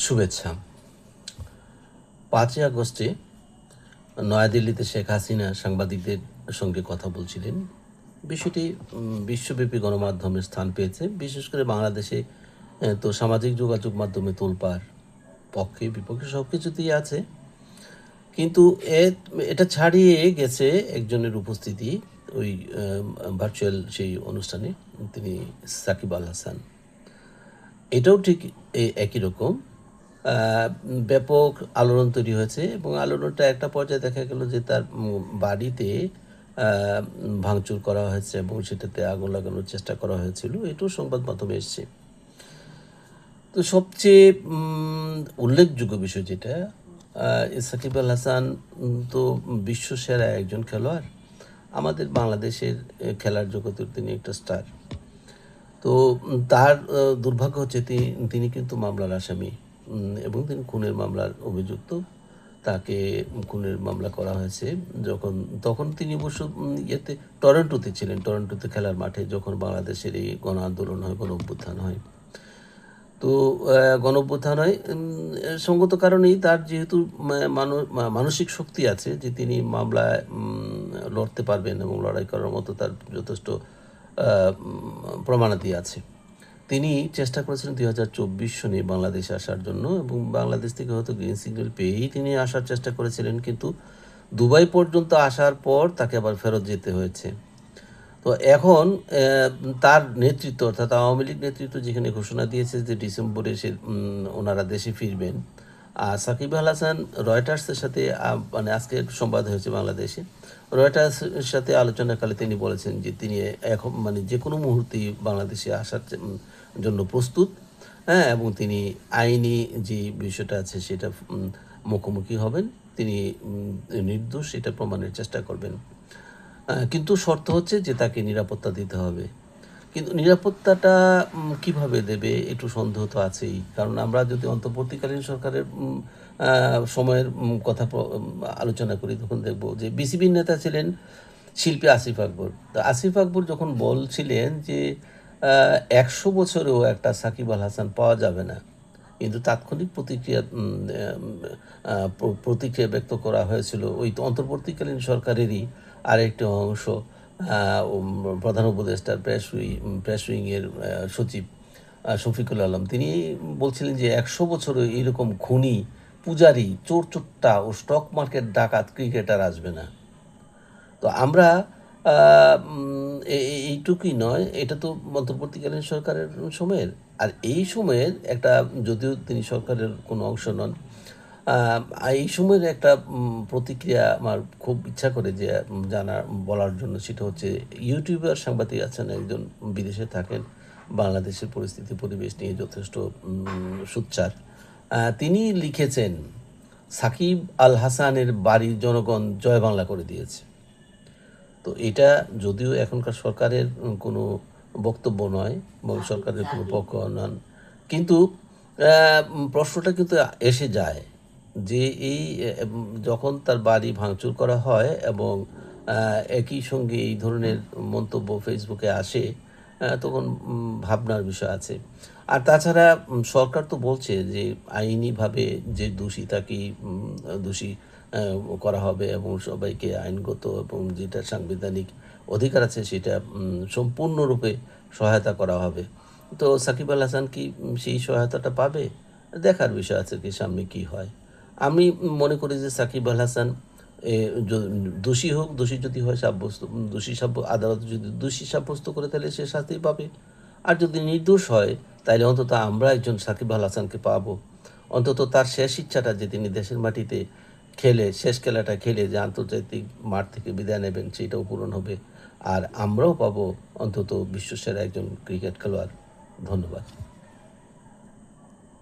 শুভেচ্ছা। 5ই আগস্টে নয়াদিল্লিতে শেখ হাসিনা সাংবাদিকদের সঙ্গে কথা বলছিলেন। বিষয়টি বিশ্বব্যাপী গণমাধ্যমে স্থান পেয়েছে। বিশেষ করে বাংলাদেশে তো সামাজিক যোগাযোগ মাধ্যমে তোলপাড়, পক্ষে বিপক্ষে সব কিছুতেই আছে। কিন্তু এটা ছাড়িয়ে গেছে একজনের উপস্থিতি ওই ভার্চুয়াল সেই অনুষ্ঠানে, তিনি সাকিব আল হাসান। এটাও ঠিক একই রকম ব্যাপক আলোড়ন তৈরি হয়েছে এবং আলোড়নটা একটা পর্যায়ে দেখা গেল যে তার বাড়িতে ভাঙচুর করা হয়েছে এবং সেটাতে আগুন লাগানোর চেষ্টা করা হয়েছিল। এটাও সংবাদ মাধ্যমে এসছে। তো সবচেয়ে উল্লেখযোগ্য বিষয় যেটা, সাকিব আল হাসান তো বিশ্বসেরা একজন খেলোয়াড়, আমাদের বাংলাদেশের খেলার জগতের তিনি একটা স্টার। তো তার দুর্ভাগ্য হচ্ছে তিনি কিন্তু মামলার আসামি এবং তিনি খুনের মামলার অভিযুক্ত। তাকে খুনের মামলা করা হয়েছে তখন তিনি অবশ্য টরন্টোতে ছিলেন, টরন্টোতে খেলার মাঠে যখন বাংলাদেশের এই গণ আন্দোলন হয়, গণ অভ্যুত্থান হয়। তো গণ অভ্যুত্থান হয় সঙ্গত কারণেই তার যেহেতু মানসিক শক্তি আছে যে তিনি মামলায় লড়তে পারবেন এবং লড়াই করার মতো তার যথেষ্ট প্রমাণাদি আছে। তিনি চেষ্টা করেছিলেন 2024 সনে বাংলাদেশে আসার জন্য এবং বাংলাদেশ থেকে হয়তো গ্রিন সিগন্যাল পেয়েই তিনি আসার চেষ্টা করেছিলেন, কিন্তু দুবাই পর্যন্ত আসার পর তাকে আবার ফেরত যেতে হয়েছে। তো এখন তার নেতৃত্ব অর্থাৎ আওয়ামী লীগ নেতৃত্ব যেখানে ঘোষণা দিয়েছে যে ডিসেম্বরে ওনারা দেশে ফিরবেন, আর সাকিব আল হাসান রয়টার্সের সাথে মানে আজকে সংবাদ হয়েছে বাংলাদেশে, রয়টার্সের সাথে আলোচনাকালে তিনি বলেছেন যে তিনি এখন মানে যে কোনো মুহূর্তেই বাংলাদেশে আসার জন্য প্রস্তুত, হ্যাঁ, এবং তিনি আইনি যে বিষয়টা আছে সেটা মুখোমুখি হবেন, তিনি নির্দোষ এটা প্রমাণের চেষ্টা করবেন। কিন্তু শর্ত হচ্ছে যে তাকে নিরাপত্তা দিতে হবে। কিন্তু নিরাপত্তাটা কিভাবে দেবে একটু সন্দেহ তো আছেই, কারণ আমরা যদি অন্তর্বর্তীকালীন সরকারের সময়ের কথা আলোচনা করি তখন দেখব যে বিসিবির নেতা ছিলেন শিল্পী আসিফ আকবর। তো আসিফ আকবর যখন বলছিলেন যে 100 বছরেও একটা সাকিব আল হাসান পাওয়া যাবে না, কিন্তু তাৎক্ষণিক প্রতিক্রিয়া ব্যক্ত করা হয়েছিল ওই অন্তর্বর্তীকালীন সরকারেরই আরেকটি অংশ, প্রধান উপদেষ্টার প্রেস উইংয়ের সচিব শফিকুল আলম, তিনি বলছিলেন যে 100 বছরে এইরকম খুনি, পূজারি, চোরচোট্টা ও স্টক মার্কেট ডাকাত ক্রিকেটার আসবে না। তো আমরা এইটুকুই নয়, এটা তো অন্তর্বর্তীকালীন সরকারের সময়ের, আর এই সময়ের একটা, যদিও তিনি সরকারের কোনো অংশ নন, এই সময়ের একটা প্রতিক্রিয়া আমার খুব ইচ্ছা করে যে বলার জন্য, সেটা হচ্ছে ইউটিউবার সাংবাদিক আছেন একজন, বিদেশে থাকেন, বাংলাদেশের পরিস্থিতি পরিবেশ নিয়ে যথেষ্ট সোচ্চার। তিনি লিখেছেন সাকিব আল হাসানের বাড়ির জনগণ জয় বাংলা করে দিয়েছে। তো এটা যদিও এখনকার সরকারের কোনো বক্তব্য নয় এবং সরকারের কোনো পক্ষ নন, কিন্তু প্রশ্নটা কিন্তু এসে যায় যে এই যখন তার বাড়ি ভাঙচুর করা হয় এবং একই সঙ্গে এই ধরনের মন্তব্য ফেসবুকে আসে, তখন ভাবনার বিষয় আছে। আর তাছাড়া সরকার তো বলছে যে আইনিভাবে যে দোষী তাকেই দোষী করা হবে এবং সবাইকে আইনগত এবং যেটা সাংবিধানিক অধিকার আছে সেটা সম্পূর্ণরূপে সহায়তা করা হবে। তো সাকিব আল হাসান কি সেই সহায়তাটা পাবে? দেখার বিষয় আছে কি সামনে কি হয়। আমি মনে করি যে সাকিব আল হাসান দোষী হোক, দোষী যদি হয় আদালত যদি দোষী সাব্যস্ত করে তাহলে সে শাস্তি পাবে, আর যদি নির্দোষ হয় তাহলে অন্তত আমরা একজন সাকিব আল হাসানকে পাবো। অন্তত তার শেষ ইচ্ছাটা যে তিনি দেশের মাটিতে খেলে শেষ খেলাটা খেলে যে আন্তর্জাতিক মাঠ থেকে বিদায় নেবেন সেটাও পূরণ হবে, আর আমরাও পাবো অন্তত বিশ্বসেরা একজন ক্রিকেট খেলোয়াড়। ধন্যবাদ।